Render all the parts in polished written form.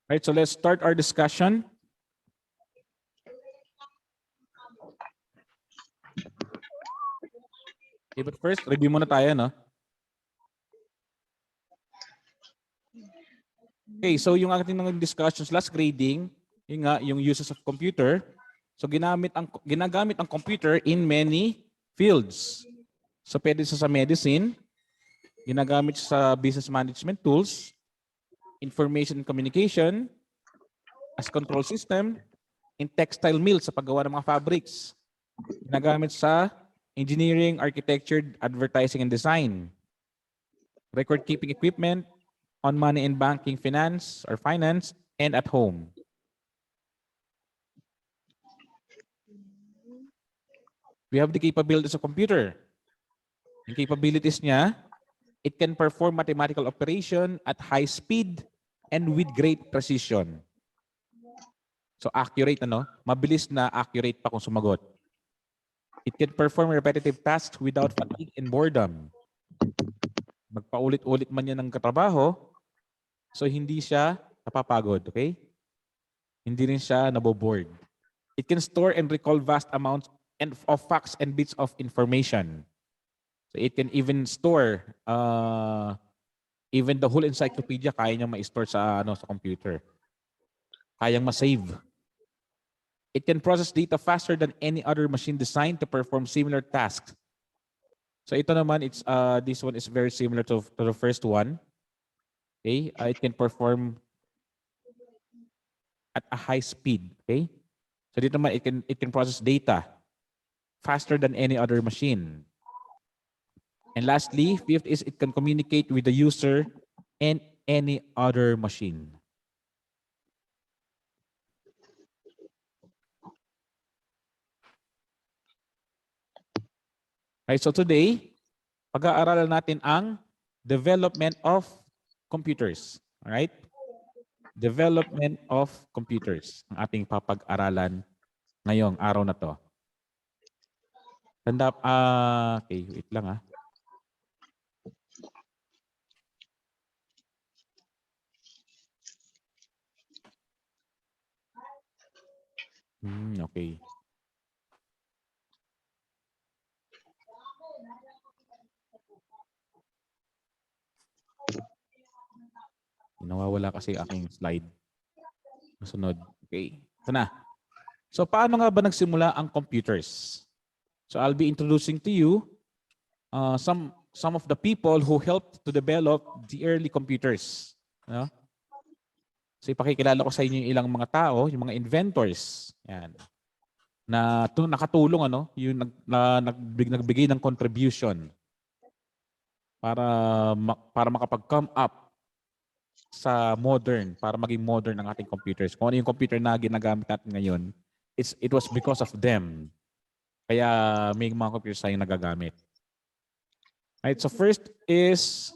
Right, so let's start our discussion. Okay, but first, review muna tayo, no? Okay, so yung ating mga discussions last grading, yung uses of computer. So ginagamit ang computer in many fields. So pwede sa medicine, ginagamit sa business management tools, information and communication, as control system, in textile mills sa paggawa ng mga fabrics. Ginagamit sa engineering, architecture, advertising, and design. Record-keeping equipment, on money and banking, finance, or finance, and at home. We have the capabilities of computer. Yung capabilities niya, it can perform mathematical operation at high speed and with great precision. So accurate, ano? Mabilis na accurate pa kung sumagot. It can perform repetitive tasks without fatigue and boredom. Magpaulit-ulit man yan ng katrabaho, so hindi siya napapagod, okay? Hindi rin siya naboboard. It can store and recall vast amounts of facts and bits of information. So it can even store even the whole encyclopedia, kaya niyang ma-store sa sa computer. Kayang ma-save. It can process data faster than any other machine designed to perform similar tasks. So ito naman, this one is very similar to the first one. Okay, it can perform at a high speed. Okay, so dito naman it can process data faster than any other machine. And lastly, fifth is it can communicate with the user and any other machine. Right, so today, pag-aaralan natin ang development of computers. All right? Development of computers ang ating papag-aralan ngayong araw na to. Tanda, okay, wait lang . Okay. Nawawala kasi aking slide. Masunod. Okay. Ito na. So paano nga ba nagsimula ang computers? So I'll be introducing to you some of the people who helped to develop the early computers. No? So ipakikilala ko sa inyo yung ilang mga tao, yung mga inventors. Yan. Na nakatulong yung nagbigay ng contribution para makapag-come up sa modern, para maging modern ang ating computers. Kung ano yung computer na ginagamit natin ngayon, it was because of them. Kaya may mga computers tayong nagagamit. Right, so first is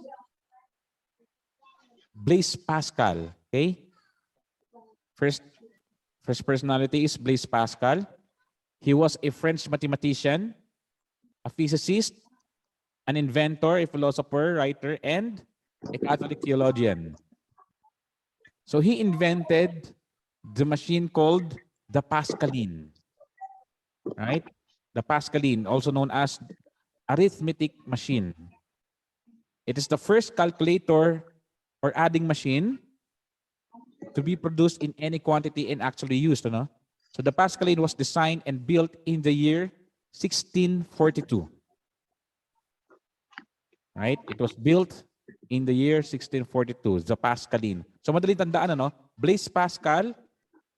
Blaise Pascal. Okay? First personality is Blaise Pascal. He was a French mathematician, a physicist, an inventor, a philosopher, writer, and a Catholic theologian. So he invented the machine called the Pascaline. Right? The Pascaline, also known as Arithmetic Machine. It is the first calculator or adding machine to be produced in any quantity and actually used. So the Pascaline was designed and built in the year 1642. Right? It was built in the year 1642, the Pascaline. So madaling tandaan, Blaise Pascal,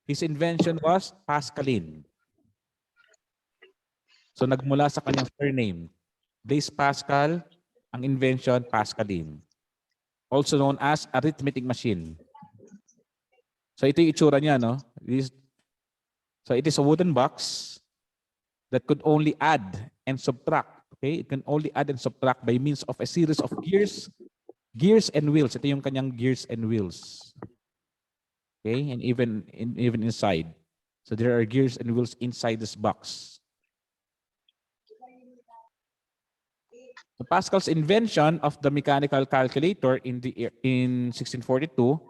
his invention was Pascaline. So nagmula sa kanyang surname. Blaise Pascal, ang invention, Pascaline. Also known as Arithmetic Machine. So ito yung itsura niya, So it is a wooden box that could only add and subtract. Okay? It can only add and subtract by means of a series of gears and wheels. Ito yung kanyang gears and wheels. Okay? And even inside. So there are gears and wheels inside this box. So Pascal's invention of the mechanical calculator in 1642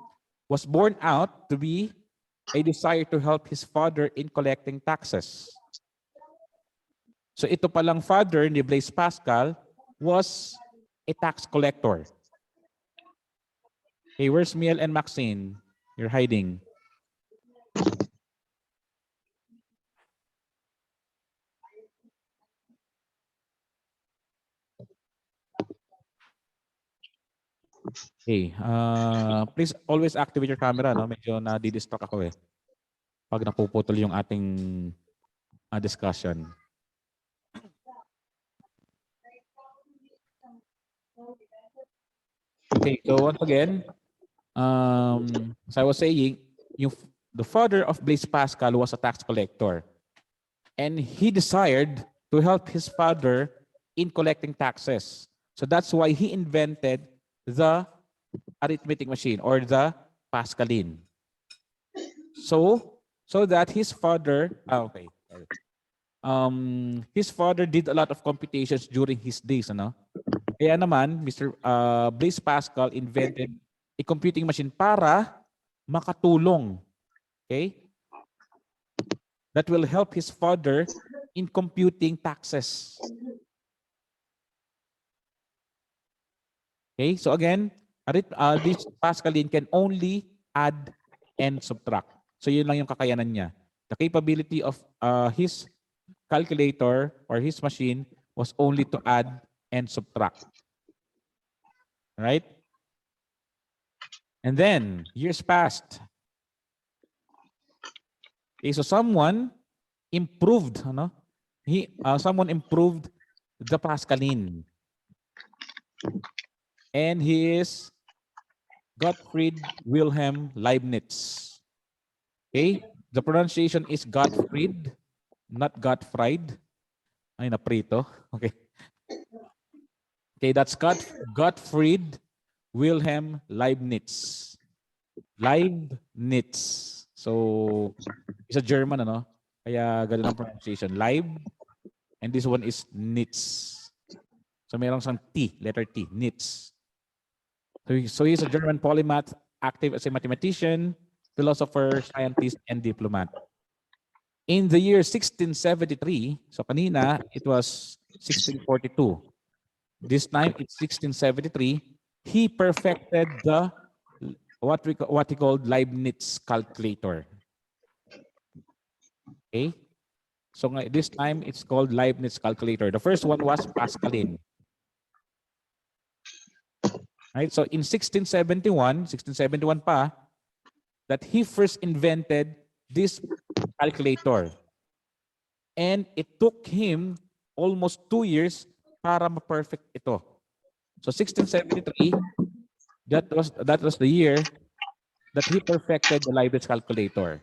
was born out to be a desire to help his father in collecting taxes. So ito palang father ni Blaise Pascal was a tax collector. Hey, where's Miel and Maxine? You're hiding. Hey, please always activate your camera, no? Medyo na-distract ako eh. Pag napuputol yung ating discussion. Okay, so once again, as I was saying, the father of Blaise Pascal was a tax collector. And he desired to help his father in collecting taxes. So that's why he invented the arithmetic machine or the Pascaline. So that his father, his father did a lot of computations during his days, ano? Kaya naman, Mr. Blaise Pascal invented a computing machine para makatulong, okay? That will help his father in computing taxes. Okay, so again, this Pascaline can only add and subtract. So yun lang yung kakayanan niya. The capability of his calculator or his machine was only to add and subtract. Right? And then, years passed. Okay, so someone improved, ano? Someone improved the Pascaline. And he is Gottfried Wilhelm Leibniz. Okay? The pronunciation is Gottfried, not Gottfried. Ay, naprito. Okay. Okay, that's Gottfried Wilhelm Leibniz. Leibniz. So, it's a German, ano? Kaya ganun ang pronunciation. Leib. And this one is Nitz. So, mayroong isang T, letter T, Nitz. So he's a German polymath, active as a mathematician, philosopher, scientist, and diplomat. In the year 1673, so kanina, it was 1642. This time, it's 1673. He perfected the what he called Leibniz Calculator. Okay? So this time, it's called Leibniz Calculator. The first one was Pascaline. Right? So in 1671 pa, that he first invented this calculator. And it took him almost 2 years para ma-perfect ito. So 1673, that was the year that he perfected the Leibniz calculator.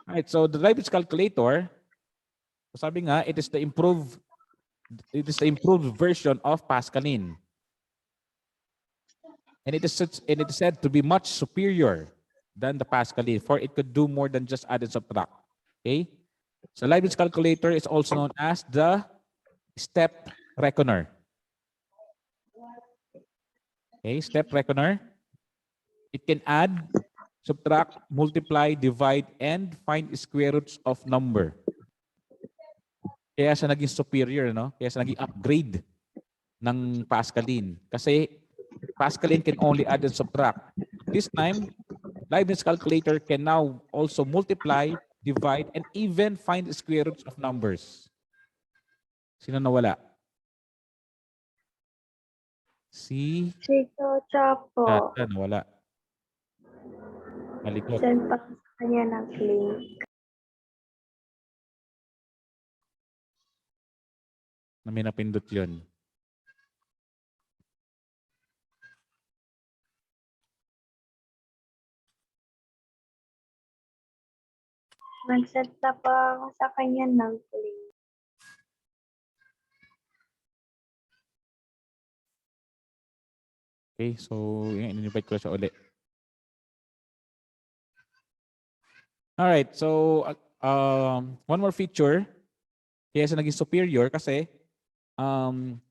Right, so the Leibniz calculator, sabi nga, it is the improved version of Pascaline. And it is said to be much superior than the Pascaline, for it could do more than just add and subtract. Okay? So Leibniz calculator is also known as the step reckoner. Okay, step reckoner. It can add, subtract, multiply, divide, and find square roots of number. Kaya siya naging superior, no? Kaya siya naging upgrade ng Pascaline. Kasi Pascaline can only add and subtract. This time, Leibniz calculator can now also multiply, divide, and even find square roots of numbers. Sino nawala? Si Chapo. nawala. Malikot. Send pa sa kanya ng link. Na may napindot yun. Nag-send na pa ako sa kanya ng link. Okay, so in-invite ko siya ulit. Alright, so one more feature. Kaya siya naging superior kasi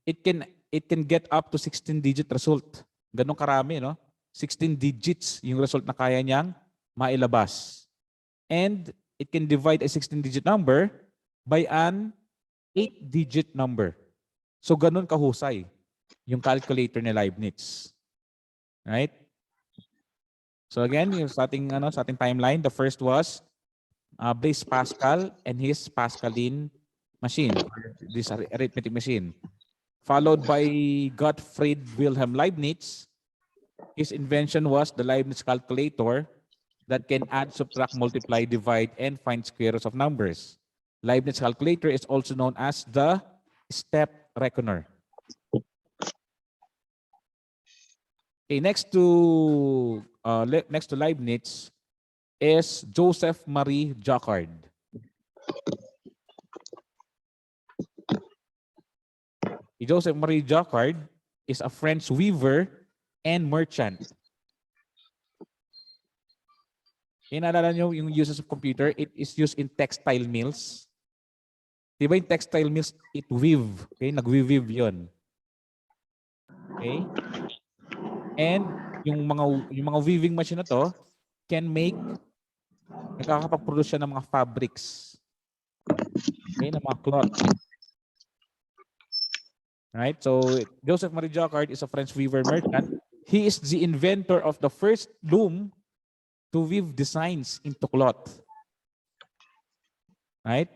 it can get up to 16-digit result. Ganun karami, no? 16 digits yung result na kaya niyang mailabas. And it can divide a 16-digit number by an 8-digit number. So ganun kahusay yung calculator ni Leibniz. Right? So again, yung sa ating timeline, the first was Blaise Pascal and his Pascaline machine, this arithmetic machine. Followed by Gottfried Wilhelm Leibniz. His invention was the Leibniz Calculator that can add, subtract, multiply, divide, and find square roots of numbers. Leibniz Calculator is also known as the step reckoner. Okay, next to Leibniz is Joseph Marie Jacquard. Joseph Marie Jacquard is a French weaver and merchant. Inaalala nyo yung uses of computer, it is used in textile mills. Diba yung textile mills, it weave. Okay, nag-weave yun. Okay? And yung mga weaving machine na to can nakakapag-produce siya ng mga fabrics. Okay, ng mga cloth. Right? So Joseph Marie Jacquard is a French weaver merchant. He is the inventor of the first loom to weave designs into cloth. Right?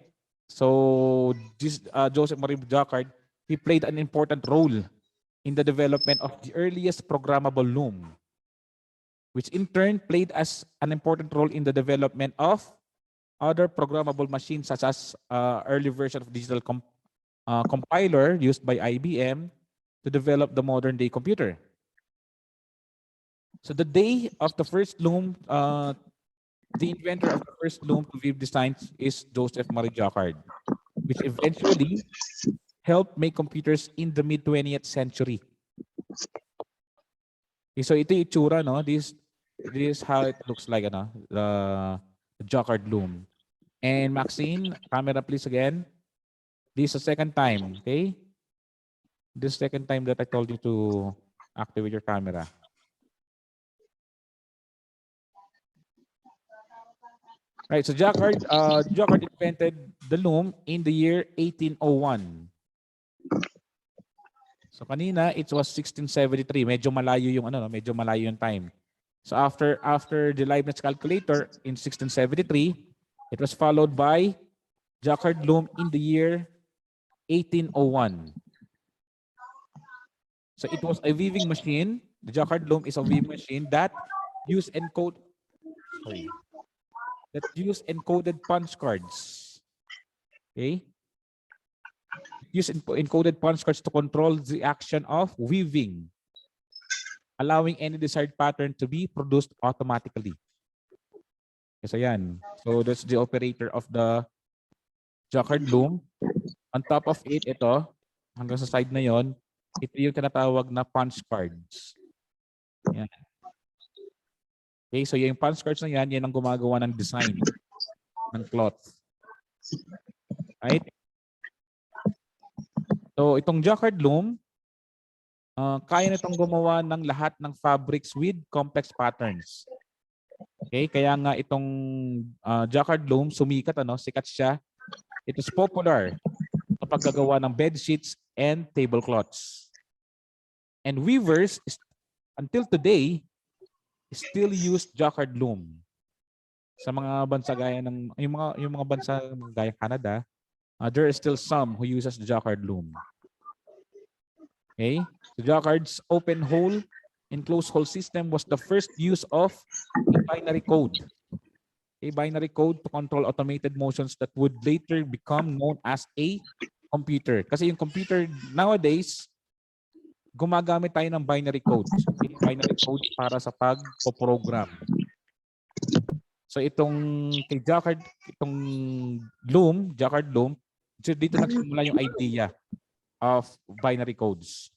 So this Joseph Marie Jacquard, he played an important role in the development of the earliest programmable loom, which in turn played as an important role in the development of other programmable machines such as early version of digital compiler used by IBM to develop the modern day computer. So the day of the first loom, the inventor of the first loom to weave designs is Joseph Marie Jacquard, which eventually helped make computers in the mid-20th century. Okay, so ito yung itsura, no? This is how it looks like, the Jacquard loom. And Maxine, camera please again. This is the second time, okay? This second time that I told you to activate your camera. Right, so Jacquard invented the loom in the year 1801. So kanina it was 1673. Medyo malayo yung medyo malayo yung time. So after the Leibniz calculator in 1673, it was followed by Jacquard loom in the year 1801. So it was a weaving machine. The Jacquard loom is a weaving machine that used encoded punch cards. Okay? Use encoded punch cards to control the action of weaving, allowing any desired pattern to be produced automatically. So yan. So that's the operator of the Jacquard loom. On top of it, ito, hanggang sa side na yon, ito yung tinatawag na punch cards. Yan. Okay, so yung punch cards na yan ang gumagawa ng design ng cloth. Right? So itong Jacquard loom, kaya nitong gumawa ng lahat ng fabrics with complex patterns. Okay, kaya nga itong Jacquard loom sumikat, sikat siya. It is popular sa paggagawa ng bed sheets and tablecloths. And weavers until today still use Jacquard loom. Sa mga bansa gaya ng yung mga bansa gaya Canada, there are still some who uses the Jacquard loom. Okay? So Jacquard's open hole and closed hole system was the first use of a binary code. A binary code to control automated motions that would later become known as a computer. Kasi yung computer nowadays, gumagamit tayo ng binary code. Okay? Binary code para sa pag-program. So itong kay Jacquard, itong loom, Jacquard loom, dito nagsimula yung idea of binary codes.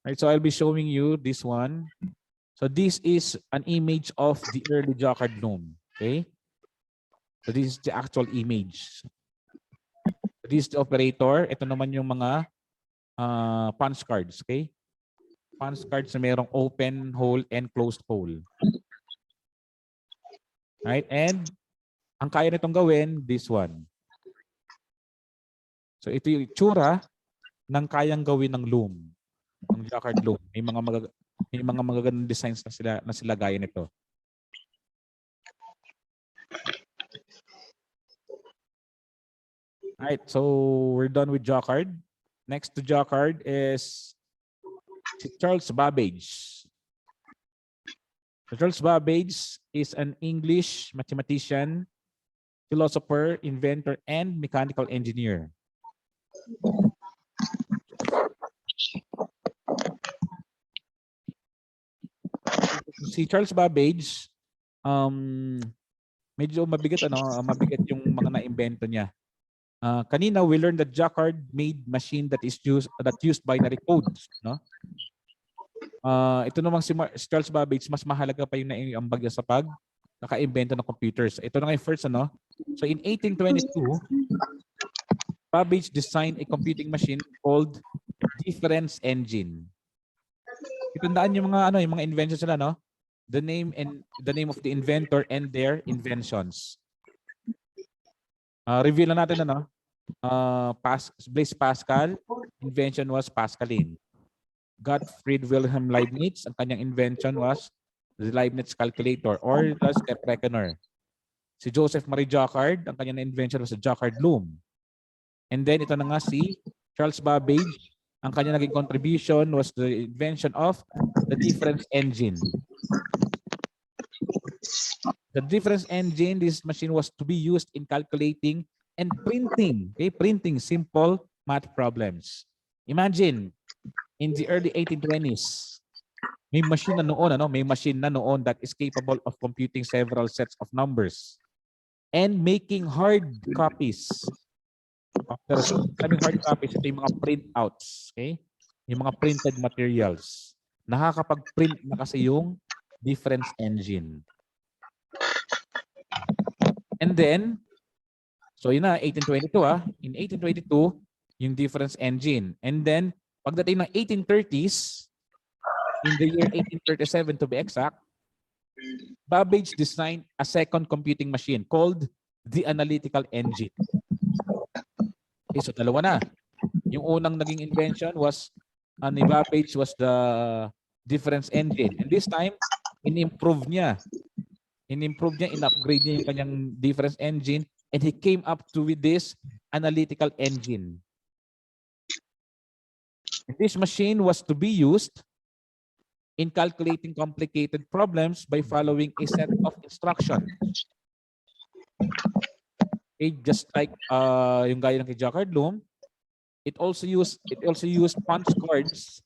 Right, so I'll be showing you this one. So this is an image of the early Jacquard loom. Okay? So this is the actual image. This is the operator. Ito naman yung mga punch cards. Okay? Punch cards na mayroong open hole and closed hole. Right? And ang kaya nitong gawin, this one. So ito yung itsura ng kayang gawin ng Loom. Ng Jacquard Loom. May mga magagandang designs na sila gaya nito. Alright, so we're done with Jacquard. Next to Jacquard is Charles Babbage. So Charles Babbage is an English mathematician, philosopher, inventor, and mechanical engineer. Si Charles Babbage, medyo mabigat mabigat yung mga na-imbento niya. Kanina we learned that Jacquard made machine that used binary codes, no? Ito namang si Charles Babbage, mas mahalaga pa yung naiambag niya sa naka-imbento ng computers. Ito na nga yung first, ano? So in 1822, Babbage designed a computing machine called Difference Engine. Itandaan yung mga inventions nila, no? The name of the inventor and their inventions. Reveal na natin, ano? Blaise Pascal, invention was Pascaline. Gottfried Wilhelm Leibniz, ang kanyang invention was the Leibniz Calculator or the step reckoner. Si Joseph Marie Jacquard, ang kanyang invention was the Jacquard Loom. And then ito na nga si Charles Babbage, ang kanyang naging contribution was the invention of the difference engine. The difference engine, this machine was to be used in calculating and printing, okay? Printing simple math problems. Imagine, in the early 1820s, may machine na noon that is capable of computing several sets of numbers and making hard copies. Hard copies, ito yung mga printouts, okay? Yung mga printed materials. Nakakapag-print na kasi yung difference engine. And then, so yun na, 1822 In 1822, yung difference engine. And then, pagdating ng 1830s, in the year 1837 to be exact, Babbage designed a second computing machine called the Analytical Engine. Okay, so dalawa na. Yung unang naging invention was, ni Babbage was the difference engine. And this time, in-improve niya, in-upgrade niya yung kanyang difference engine, and he came up with this analytical engine. This machine was to be used in calculating complicated problems by following a set of instructions. Okay, just like yung gaya ng kay Jacquard Loom, it also used punch cards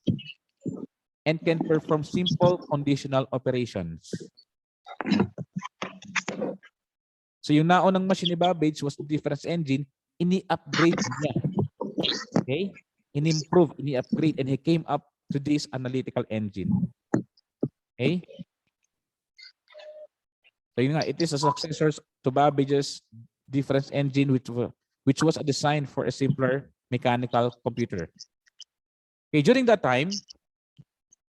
and can perform simple conditional operations. So yung naunang machine ni Babbage was the difference engine, ini-upgrade niya. Okay? In-improve, ini-upgrade, and he came up to this analytical engine. Okay? So yun nga, it is a successor to Babbage's difference engine which was a design for a simpler mechanical computer. Okay, during that time,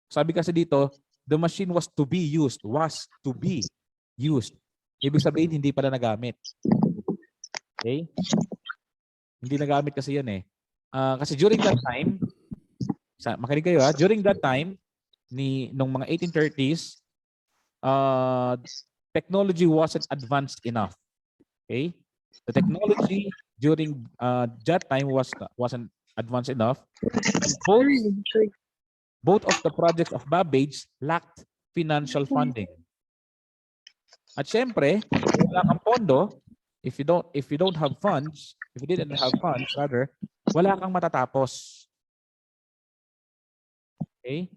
sabi kasi dito, the machine was to be used. Ibig sabihin, hindi pala nagamit. Okay? Hindi nagamit kasi yan eh. Kasi during that time, makinig kayo during that time, nung mga 1830s, technology wasn't advanced enough. Okay? The technology during that time wasn't advanced enough. Both of the projects of Babbage lacked financial funding. At syempre, wala kang pondo, if you didn't have funds, rather, wala kang matatapos. Okay?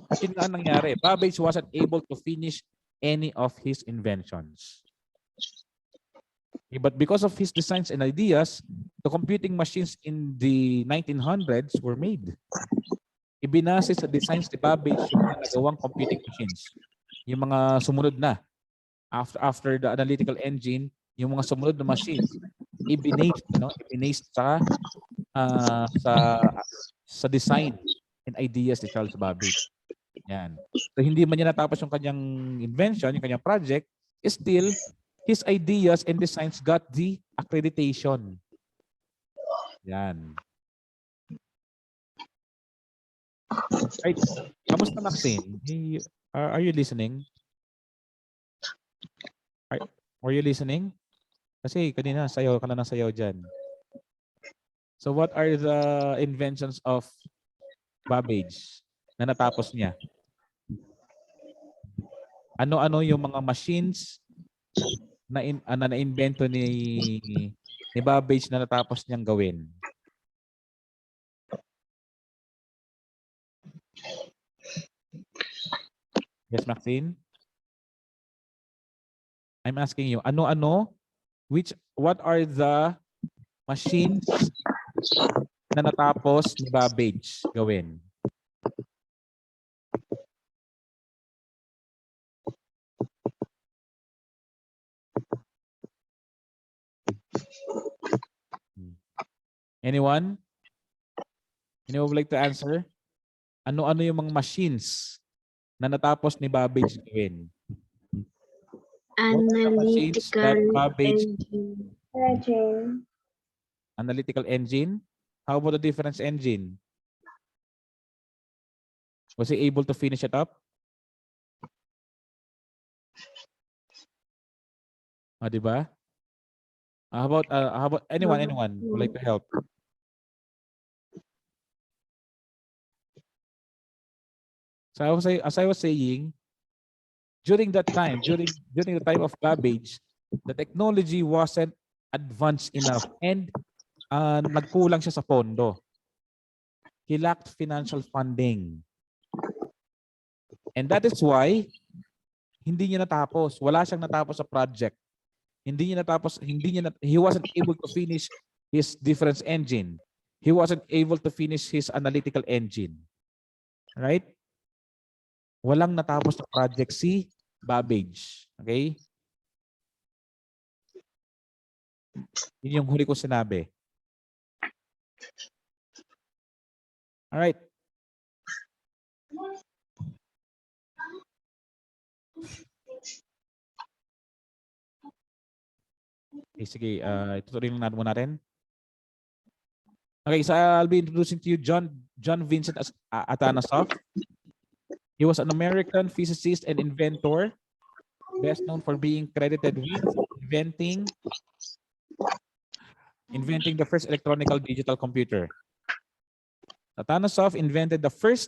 At yun nga ang nangyari. Babbage wasn't able to finish any of his inventions. Okay, but because of his designs and ideas, the computing machines in the 1900s were made. Ibinase sa designs ni Babbage yung mga nagawang computing machines. Yung mga sumunod na after the analytical engine, yung mga sumunod na machines ibinase, ibinase sa design and ideas ni Charles Babbage. Yan. So hindi man niya natapos yung kanyang invention, yung kanyang project, still his ideas and designs got the accreditation. Yan. Right. Kamusta, Maxine? Are you listening? Are you listening? Kasi kanina sayaw ka na ng sayaw dyan. So what are the inventions of Babbage na natapos niya? Ano-ano yung mga machines na na-invento ni Babbage na natapos niyang gawin? Yes, Maxine? I'm asking you, ano-ano, what are the machines na natapos ni Babbage gawin? Anyone? Anyone would like to answer? Ano-ano yung mga machines na natapos ni Babbage gawin? Analytical Engine. Analytical Engine? How about the difference engine? Was he able to finish it up? Di ba? How about anyone would like to help? So as I was saying, during that time, during the time of Babbage, the technology wasn't advanced enough and nagkulang siya sa pondo. He lacked financial funding. And that is why hindi niya natapos. Wala siyang natapos sa project. He wasn't able to finish his difference engine. He wasn't able to finish his analytical engine. Right? Walang natapos na project si Babbage. Okay? Yun yung huli ko sinabi. Alright. Okay, sige. Itutuloy lang natin muna natin. Okay, so I'll be introducing to you John Vincent Atanasoff. He was an American physicist and inventor, best known for being credited with inventing the first electronical digital computer. Atanasoff invented the first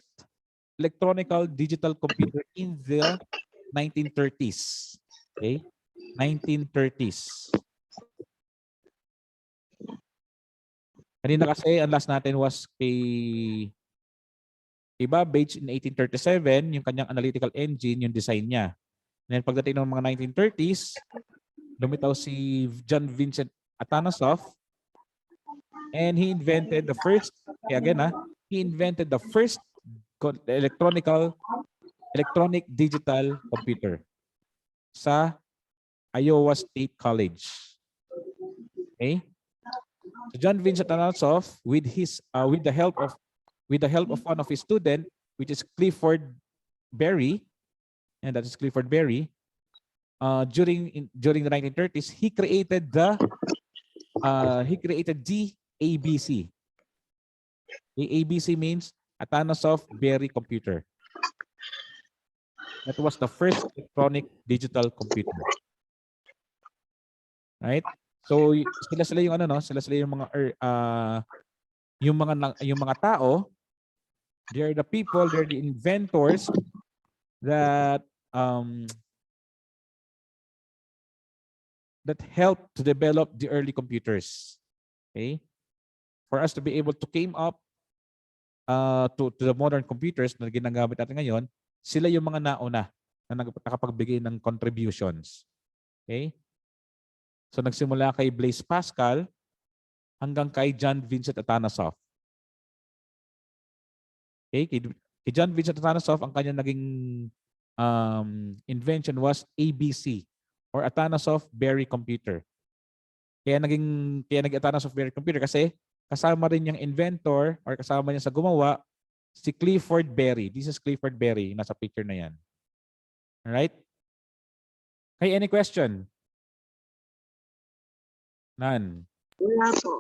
electronical digital computer in the 1930s. Okay? 1930s. Kanina kasi, ang last natin was kay Babbage in 1837, yung kanyang analytical engine, yung design niya. And pagdating ng mga 1930s, lumitaw si John Vincent Atanasoff and he invented the first, he invented the first electronic digital computer sa Iowa State College. Okay? So John Vincent Atanasoff, with the help of one of his students, which is Clifford Berry, and that is Clifford Berry, during the 1930s, he created the ABC. The ABC means Atanasoff-Berry computer. That was the first electronic digital computer. Right? So sila yung yung mga tao, they're the people, they're the inventors that help to develop the early computers. Okay? For us to be able to came up to the modern computers na ginagamit natin ngayon, sila yung mga nauna na nakapagbigay ng contributions. Okay? So nagsimula kay Blaise Pascal hanggang kay John Vincent Atanasoff. Okay? Kay John Vincent Atanasoff, ang kanyang naging invention was ABC or Atanasoff-Berry computer. Kaya nag-Atanasoff-Berry computer kasi kasama rin yung inventor or kasama niya sa gumawa si Clifford Berry. This is Clifford Berry. Nasa picture na yan. Alright? Okay, any question? None. Wala po.